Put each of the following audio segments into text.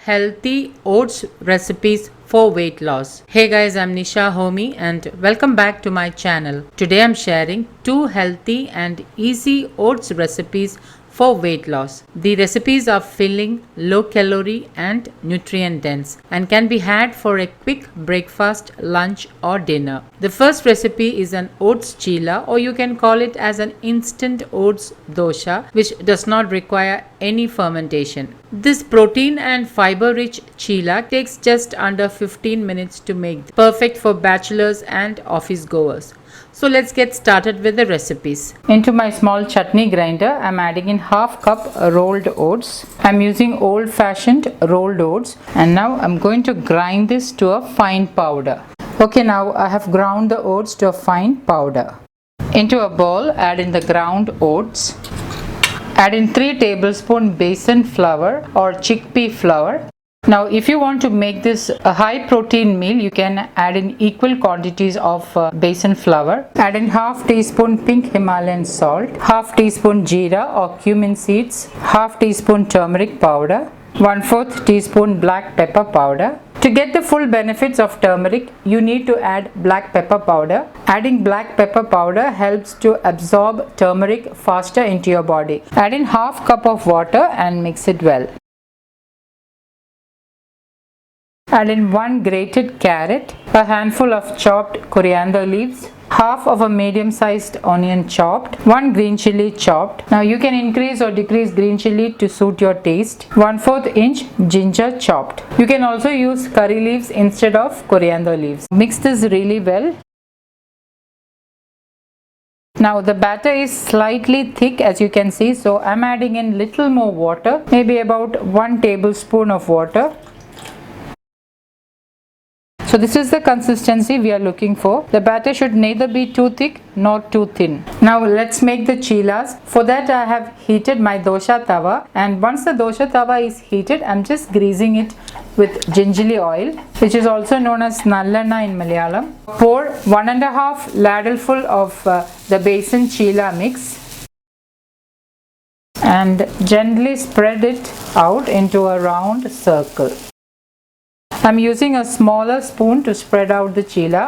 healthy oats recipes for weight loss. Hey guys, I'm Nisha Homi and welcome back to my channel. Today I'm sharing 2 healthy and easy oats recipes for weight loss. The recipes are filling, low calorie and nutrient dense and can be had for a quick breakfast, lunch or dinner. The first recipe is an oats cheela, or you can call it as an instant oats dosa, which does not require any fermentation. This protein and fiber rich cheela takes just under 15 minutes to make, perfect for bachelors and office goers. So let's get started with the recipes. Into my small chutney grinder, I'm adding in half cup rolled oats. I'm using old fashioned rolled oats, and now I'm going to grind this to a fine powder. Okay, now I have ground the oats to a fine powder. Into a bowl, add in the ground oats. Add in 3 tablespoons Besan flour or chickpea flour. Now if you want to make this a high protein meal, you can add in equal quantities of Besan flour. Add in half teaspoon pink Himalayan salt, half teaspoon jeera or cumin seeds, half teaspoon turmeric powder, 1/4 teaspoon black pepper powder. To get the full benefits of turmeric, you need to add black pepper powder. Adding black pepper powder helps to absorb turmeric faster into your body. Add in half cup of water and mix it well. Add in 1 grated carrot, a handful of chopped coriander leaves, half of a medium-sized onion chopped, 1 green chilli chopped. Now you can increase or decrease green chilli to suit your taste. 1/4 inch ginger chopped. You can also use curry leaves instead of coriander leaves. Mix this really well. Now the batter is slightly thick, as you can see, so I'm adding in little more water, maybe about 1 tablespoon of water. So this is the consistency we are looking for. The batter should neither be too thick nor too thin. Now let's make the cheelas. For that I have heated my dosa tawa, and once the dosa tawa is heated, I'm just greasing it with gingerly oil, which is also known as nallenna in Malayalam. Pour 1.5 ladleful of the Besan cheela mix and gently spread it out into a round circle. I'm using a smaller spoon to spread out the cheela.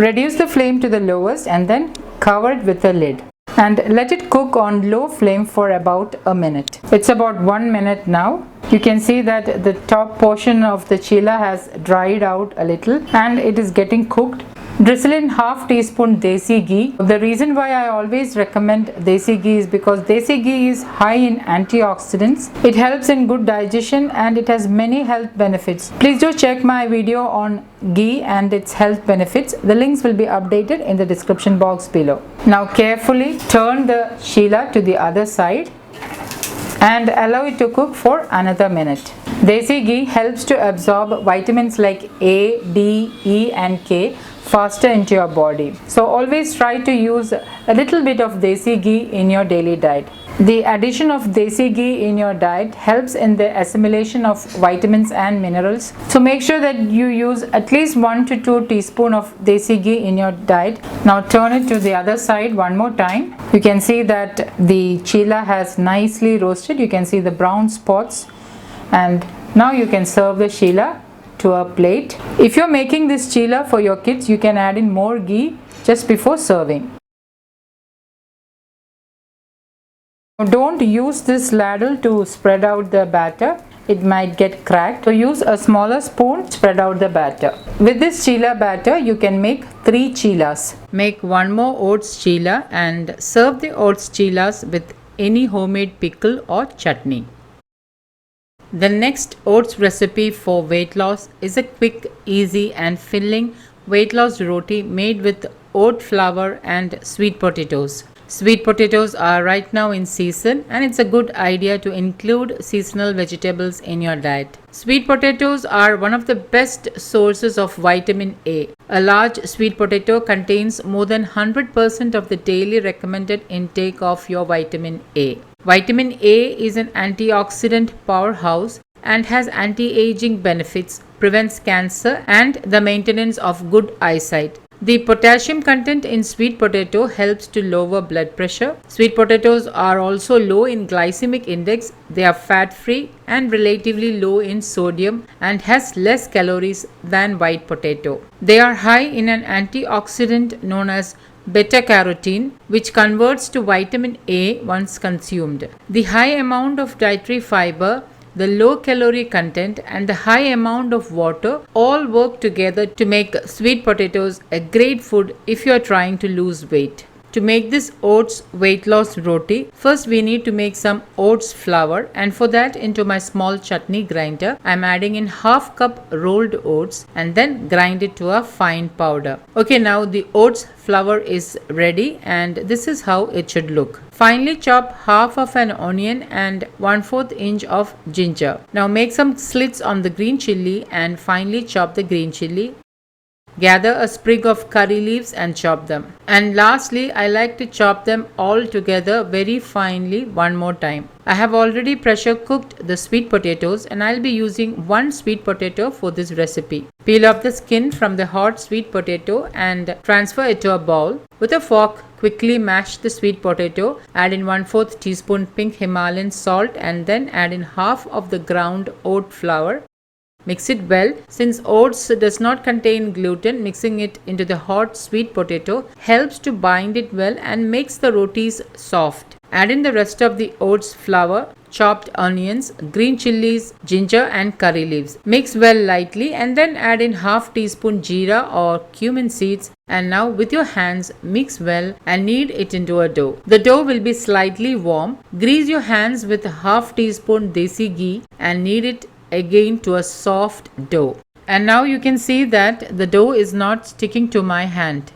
Reduce the flame to the lowest and then cover it with a lid and let it cook on low flame for about a minute. It's about 1 minute now. You can see that the top portion of the cheela has dried out a little and it is getting cooked. Drizzle in half teaspoon desi ghee. The reason why I always recommend desi ghee is because desi ghee is high in antioxidants. It helps in good digestion and it has many health benefits. Please do check my video on ghee and its health benefits. The links will be updated in the description box below. Now carefully turn the cheela to the other side and allow it to cook for another minute. Desi ghee helps to absorb vitamins like A, D, E and K faster into your body. So always try to use a little bit of desi ghee in your daily diet. The addition of desi ghee in your diet helps in the assimilation of vitamins and minerals. So make sure that you use at least 1 to 2 teaspoons of desi ghee in your diet. Now turn it to the other side one more time. You can see that the cheela has nicely roasted. You can see the brown spots, and now you can serve the cheela to a plate. If you're making this cheela for your kids, you can add in more ghee just before serving. Don't use this ladle to spread out the batter. It might get cracked. So use a smaller spoon to spread out the batter. With this cheela batter, you can make 3 cheelas. Make 1 more oats cheela and serve the oats cheelas with any homemade pickle or chutney. The next oats recipe for weight loss is a quick, easy and filling weight loss roti made with oat flour and sweet potatoes. Sweet potatoes are right now in season and it's a good idea to include seasonal vegetables in your diet. Sweet potatoes are one of the best sources of vitamin A. A large sweet potato contains more than 100% of the daily recommended intake of your vitamin A. Vitamin A is an antioxidant powerhouse and has anti-aging benefits, prevents cancer and the maintenance of good eyesight. The potassium content in sweet potato helps to lower blood pressure. Sweet potatoes are also low in glycemic index. They are fat-free and relatively low in sodium and has less calories than white potato. They are high in an antioxidant known as beta-carotene, which converts to vitamin A once consumed. The high amount of dietary fiber, the low calorie content and the high amount of water all work together to make sweet potatoes a great food if you are trying to lose weight. To make this oats weight loss roti, first we need to make some oats flour, and for that into my small chutney grinder I am adding in half cup rolled oats and then grind it to a fine powder. Okay, now the oats flour is ready and this is how it should look. Finely chop half of an onion and 1/4 inch of ginger. Now make some slits on the green chilli and finely chop the green chilli. Gather a sprig of curry leaves and chop them. And lastly, I like to chop them all together very finely one more time. I have already pressure cooked the sweet potatoes and I'll be using one sweet potato for this recipe. Peel off the skin from the hot sweet potato and transfer it to a bowl. With a fork, quickly mash the sweet potato, add in 1/4 teaspoon pink Himalayan salt and then add in half of the ground oat flour. Mix it well. Since oats does not contain gluten, mixing it into the hot sweet potato helps to bind it well and makes the rotis soft. Add in the rest of the oats flour, chopped onions, green chilies, ginger and curry leaves. Mix well lightly and then add in half teaspoon jeera or cumin seeds, and now with your hands mix well and knead it into a dough. The dough will be slightly warm. Grease your hands with half teaspoon desi ghee and knead it again to a soft dough. And now you can see that the dough is not sticking to my hand.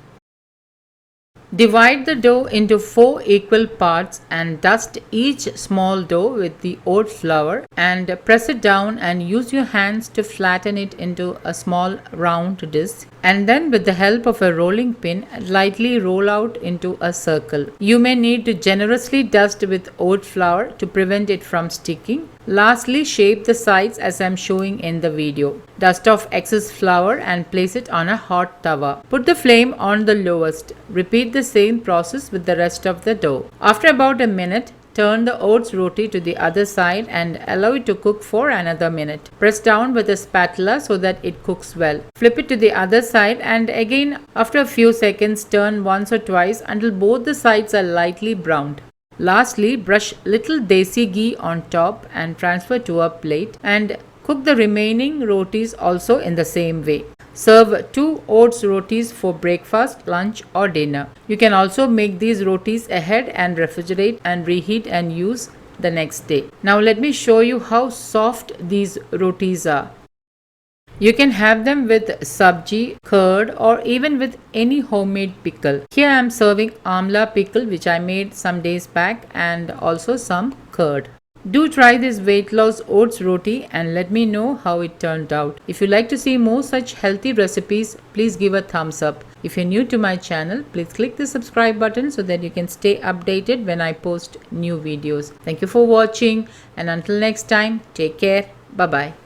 Divide the dough into 4 equal parts and dust each small dough with the oat flour and press it down and use your hands to flatten it into a small round disc, and then with the help of a rolling pin lightly roll out into a circle. You may need to generously dust with oat flour to prevent it from sticking. Lastly, shape the sides as I am showing in the video. Dust off excess flour and place it on a hot tawa. Put the flame on the lowest. Repeat the same process with the rest of the dough. After about a minute, turn the oats roti to the other side and allow it to cook for another minute. Press down with a spatula so that it cooks well. Flip it to the other side and again after a few seconds turn once or twice until both the sides are lightly browned. Lastly, brush little desi ghee on top and transfer to a plate and cook the remaining rotis also in the same way. Serve 2 oats rotis for breakfast, lunch or dinner. You can also make these rotis ahead and refrigerate and reheat and use the next day. Now let me show you how soft these rotis are. You can have them with sabji, curd or even with any homemade pickle. Here I am serving amla pickle which I made some days back and also some curd. Do try this weight loss oats roti and let me know how it turned out. If you like to see more such healthy recipes, please give a thumbs up. If you're new to my channel, please click the subscribe button so that you can stay updated when I post new videos. Thank you for watching and until next time, take care. Bye-bye.